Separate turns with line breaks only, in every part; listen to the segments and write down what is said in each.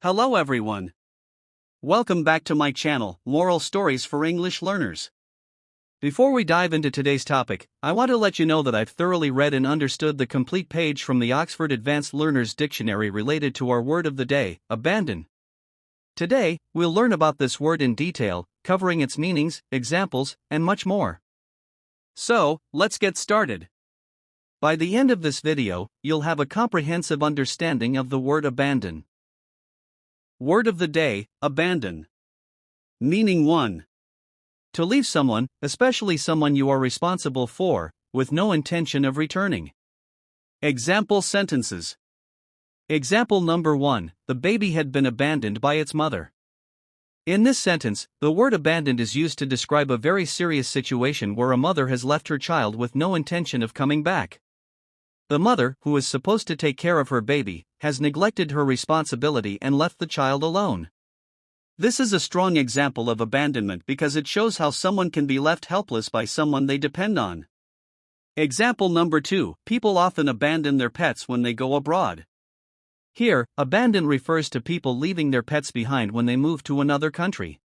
Hello everyone. Welcome back to my channel, Moral Stories for English Learners. Before we dive into today's topic, I want to let you know that I've thoroughly read and understood the complete page from the Oxford Advanced Learners Dictionary related to our word of the day, abandon. Today, we'll learn about this word in detail, covering its meanings, examples, and much more. So, let's get started. By the end of this video, you'll have a comprehensive understanding of the word abandon. Word of the day, abandon. Meaning 1. To leave someone, especially someone you are responsible for, with no intention of returning. Example sentences. Example number 1, the baby had been abandoned by its mother. In this sentence, the word abandoned is used to describe a very serious situation where a mother has left her child with no intention of coming back. The mother, who is supposed to take care of her baby, has neglected her responsibility and left the child alone. This is a strong example of abandonment because it shows how someone can be left helpless by someone they depend on. Example number 2, people often abandon their pets when they go abroad. Here, abandon refers to people leaving their pets behind when they move to another country.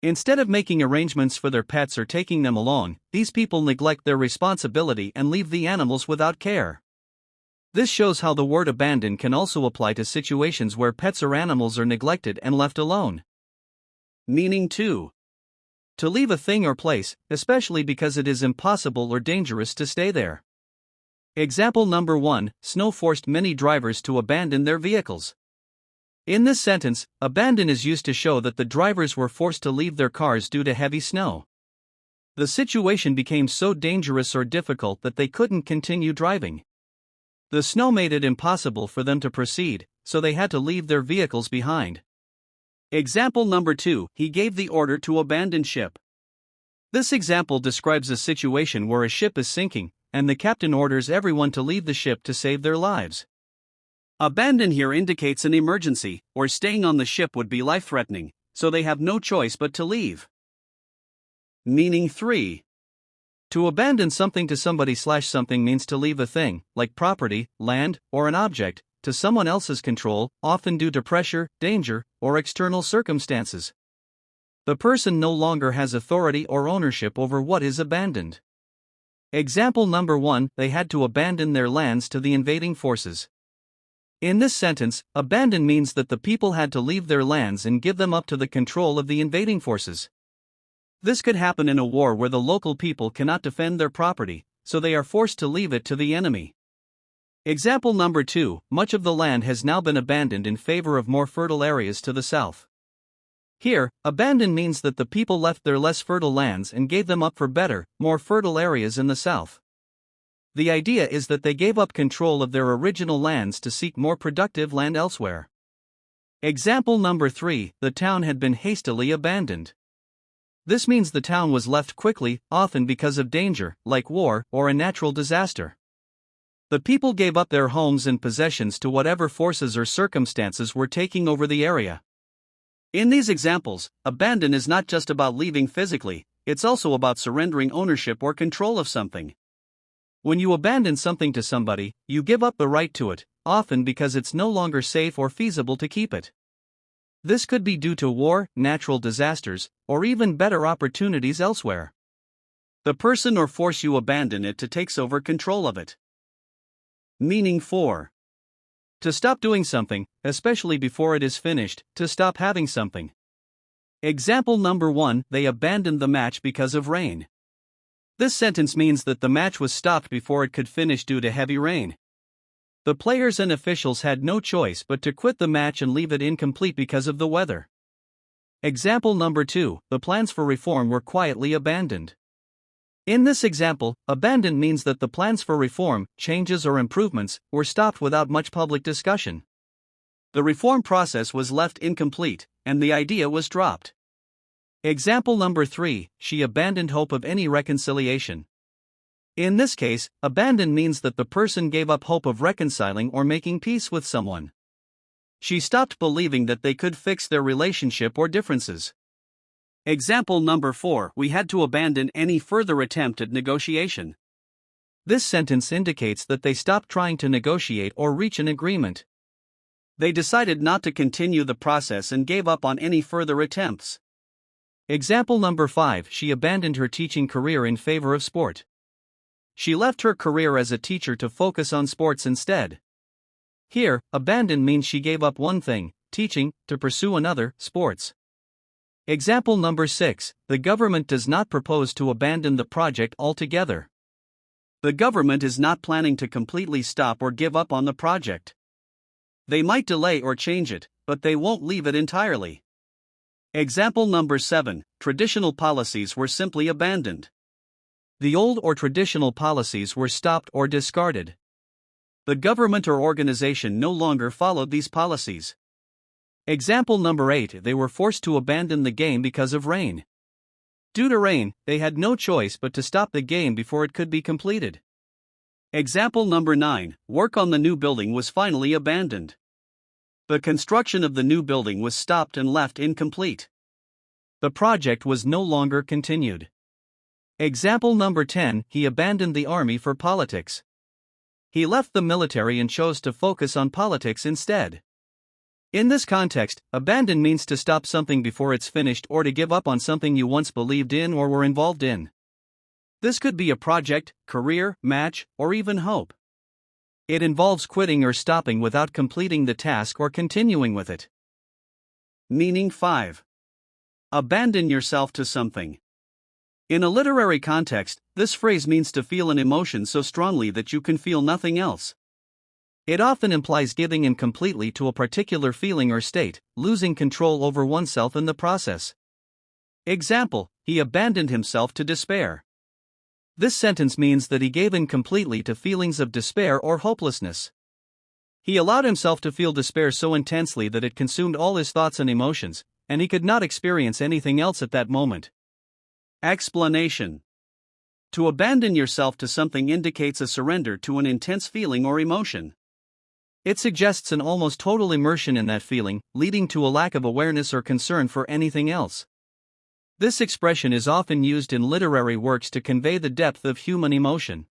Instead of making arrangements for their pets or taking them along, these people neglect their responsibility and leave the animals without care. This shows how the word abandon can also apply to situations where pets or animals are neglected and left alone. Meaning 2. To leave a thing or place, especially because it is impossible or dangerous to stay there. Example number 1, snow forced many drivers to abandon their vehicles. In this sentence, abandon is used to show that the drivers were forced to leave their cars due to heavy snow. The situation became so dangerous or difficult that they couldn't continue driving. The snow made it impossible for them to proceed, so they had to leave their vehicles behind. Example number 2, he gave the order to abandon ship. This example describes a situation where a ship is sinking, and the captain orders everyone to leave the ship to save their lives. Abandon here indicates an emergency, or staying on the ship would be life-threatening, so they have no choice but to leave. Meaning 3. To abandon something to somebody/something means to leave a thing, like property, land, or an object, to someone else's control, often due to pressure, danger, or external circumstances. The person no longer has authority or ownership over what is abandoned. Example number 1, they had to abandon their lands to the invading forces. In this sentence, abandon means that the people had to leave their lands and give them up to the control of the invading forces. This could happen in a war where the local people cannot defend their property, so they are forced to leave it to the enemy. Example number 2, much of the land has now been abandoned in favor of more fertile areas to the south. Here, abandon means that the people left their less fertile lands and gave them up for better, more fertile areas in the south. The idea is that they gave up control of their original lands to seek more productive land elsewhere. Example number 3, the town had been hastily abandoned. This means the town was left quickly, often because of danger, like war or a natural disaster. The people gave up their homes and possessions to whatever forces or circumstances were taking over the area. In these examples, abandon is not just about leaving physically, it's also about surrendering ownership or control of something. When you abandon something to somebody, you give up the right to it, often because it's no longer safe or feasible to keep it. This could be due to war, natural disasters, or even better opportunities elsewhere. The person or force you abandon it to takes over control of it. Meaning 4. To stop doing something, especially before it is finished, to stop having something. Example number 1, they abandoned the match because of rain. This sentence means that the match was stopped before it could finish due to heavy rain. The players and officials had no choice but to quit the match and leave it incomplete because of the weather. Example number 2, the plans for reform were quietly abandoned. In this example, abandon means that the plans for reform, changes or improvements, were stopped without much public discussion. The reform process was left incomplete, and the idea was dropped. Example number 3, she abandoned hope of any reconciliation. In this case, abandon means that the person gave up hope of reconciling or making peace with someone. She stopped believing that they could fix their relationship or differences. Example number 4, we had to abandon any further attempt at negotiation. This sentence indicates that they stopped trying to negotiate or reach an agreement. They decided not to continue the process and gave up on any further attempts. Example number 5. She abandoned her teaching career in favor of sport. She left her career as a teacher to focus on sports instead. Here, abandon means she gave up one thing, teaching, to pursue another, sports. Example number 6. The government does not propose to abandon the project altogether. The government is not planning to completely stop or give up on the project. They might delay or change it, but they won't leave it entirely. Example number 7. Traditional policies were simply abandoned. The old or traditional policies were stopped or discarded. The government or organization no longer followed these policies. Example number 8. They were forced to abandon the game because of rain. Due to rain, they had no choice but to stop the game before it could be completed. Example number 9. Work on the new building was finally abandoned. The construction of the new building was stopped and left incomplete. The project was no longer continued. Example number 10. He abandoned the army for politics. He left the military and chose to focus on politics instead. In this context, abandon means to stop something before it's finished or to give up on something you once believed in or were involved in. This could be a project, career, match, or even hope. It involves quitting or stopping without completing the task or continuing with it. Meaning 5. Abandon yourself to something. In a literary context, this phrase means to feel an emotion so strongly that you can feel nothing else. It often implies giving in completely to a particular feeling or state, losing control over oneself in the process. Example: he abandoned himself to despair. This sentence means that he gave in completely to feelings of despair or hopelessness. He allowed himself to feel despair so intensely that it consumed all his thoughts and emotions, and he could not experience anything else at that moment. Explanation: to abandon yourself to something indicates a surrender to an intense feeling or emotion. It suggests an almost total immersion in that feeling, leading to a lack of awareness or concern for anything else. This expression is often used in literary works to convey the depth of human emotion.